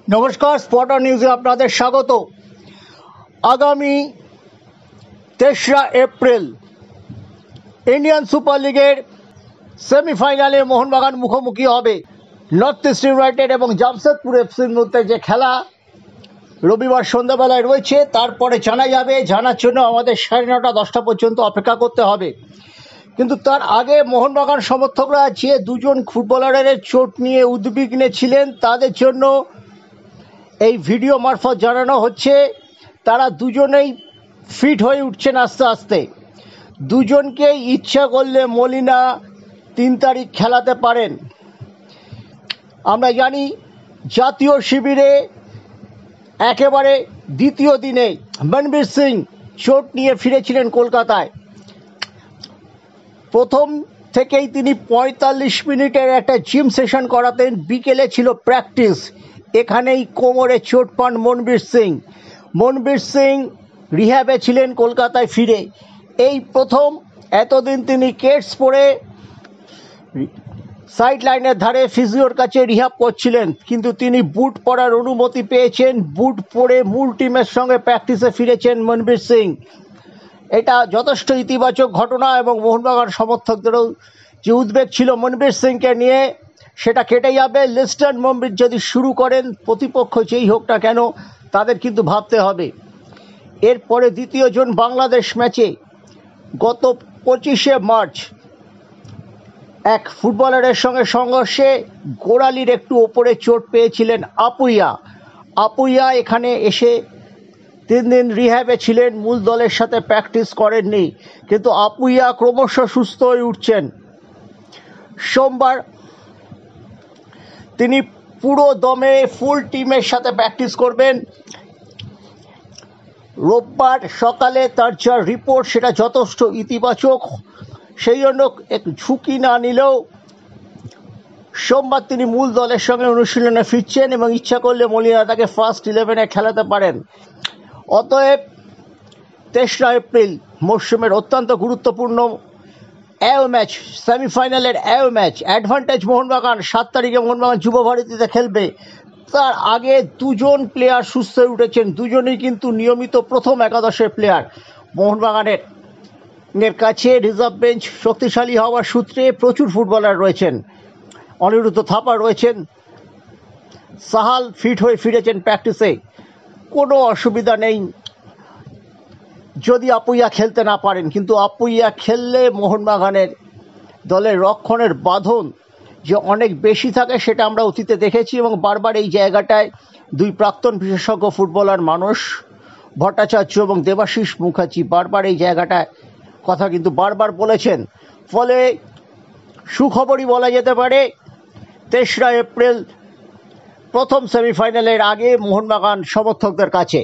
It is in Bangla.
নমস্কার, স্পটার নিউজে আপনাদের স্বাগত। আগামী 3রা এপ্রিল ইন্ডিয়ান সুপার লিগের সেমিফাইনালে মোহনবাগান মুখোমুখি হবে নর্থ ইস্ট ইউনাইটেড এবং জামশেদপুর এফসির মধ্যে। যে খেলা রবিবার সন্ধ্যাবেলায় রয়েছে, তারপরে জানা যাবে। জানার জন্য আমাদের 9:30 10টা পর্যন্ত অপেক্ষা করতে হবে। কিন্তু তার আগে মোহনবাগান সমর্থকরা যে দুজন ফুটবলারের চোট নিয়ে উদ্বিগ্ন ছিলেন, তাদের জন্য এই ভিডিও মারফত জানানো হচ্ছে তারা দুজনেই ফিট হয়ে উঠছেন আস্তে আস্তে। দুজনকেই ইচ্ছা করলে মলিনা 3 তারিখ খেলাতে পারেন। আমরা জানি জাতীয় শিবিরে একেবারে দ্বিতীয় দিনে মনবীর সিং চোট নিয়ে ফিরেছিলেন কলকাতায়। প্রথম থেকেই তিনি 45 মিনিটের একটা জিম সেশন করাতেন, বিকেলে ছিল প্র্যাকটিস। এখানেই কোমরে চোট পান মনবীর সিং রিহ্যাবে ছিলেন কলকাতায় ফিরে। এই প্রথম, এতদিন তিনি কেটস পরে সাইড লাইনের ধারে ফিজিওর কাছে রিহ্যাব করছিলেন, কিন্তু তিনি বুট পরার অনুমতি পেয়েছেন। বুট পরে মূল টিমের সঙ্গে প্র্যাকটিসে ফিরেছেন মনবীর সিং। এটা যথেষ্ট ইতিবাচক ঘটনা এবং মোহনবাগান সমর্থকদেরও যে উদ্বেগ ছিল মনবীর সিংকে নিয়ে, সেটা কেটে যাবে। লিস্টন মনবীর যদি শুরু করেন, প্রতিপক্ষ যেই হোক না কেন তাদের কিন্তু ভাবতে হবে। এরপরে দ্বিতীয় জন বাংলাদেশ ম্যাচে গত 25শে মার্চ এক ফুটবলারের সঙ্গে সংঘর্ষে গোড়ালির একটু ওপরে চোট পেয়েছিলেন আপুইয়া এখানে এসে 3 দিন রিহ্যাবে ছিলেন, মূল দলের সাথে প্র্যাকটিস করেননি, কিন্তু আপুইয়া ক্রমশ সুস্থ হয়ে উঠছেন। সোমবার তিনি পুরো দমে ফুল টিমের সাথে প্র্যাকটিস করবেন। রোববার সকালে তার যা রিপোর্ট সেটা যথেষ্ট ইতিবাচক, সেই জন্য এক ঝুঁকি না নিলেও সোমবার তিনি মূল দলের সঙ্গে অনুশীলনে ফিরছেন এবং ইচ্ছা করলে মলিনা তাকে ফার্স্ট 11-এ খেলাতে পারেন। অতএব 3রা এপ্রিল মরশুমের অত্যন্ত গুরুত্বপূর্ণ ম্যাচ, সেমিফাইনালের ম্যাচ। অ্যাডভান্টেজ মোহনবাগান। 7 তারিখে মোহনবাগান যুব ভারতীতে খেলবে। তার আগে দুজন প্লেয়ার সুস্থ হয়ে উঠেছেন, দুজনেই কিন্তু নিয়মিত প্রথম একাদশের প্লেয়ার। মোহনবাগানের কাছে রিজার্ভ বেঞ্চ শক্তিশালী হওয়ার সূত্রে প্রচুর ফুটবলার রয়েছেন। অনিরুদ্ধ থাপা রয়েছেন, সাহাল ফিট হয়ে ফিরেছেন প্র্যাকটিসে, কোনো অসুবিধা নেই যদি আপুইয়া খেলতে না পারেন। কিন্তু আপুইয়া খেললে মোহনবাগানের দলের রক্ষণের বাঁধন যে অনেক বেশি থাকে সেটা আমরা অতীতে দেখেছি, এবং বারবার এই জায়গাটায় দুই প্রাক্তন বিশেষজ্ঞ ফুটবলার মানস ভট্টাচার্য এবং দেবাশিস মুখার্জি বারবার এই জায়গাটায় কথা কিন্তু বারবার বলেছেন। ফলে সুখবরই বলা যেতে পারে, 3রা এপ্রিল প্রথম সেমিফাইনালের আগে মোহনবাগান সমর্থকদের কাছে।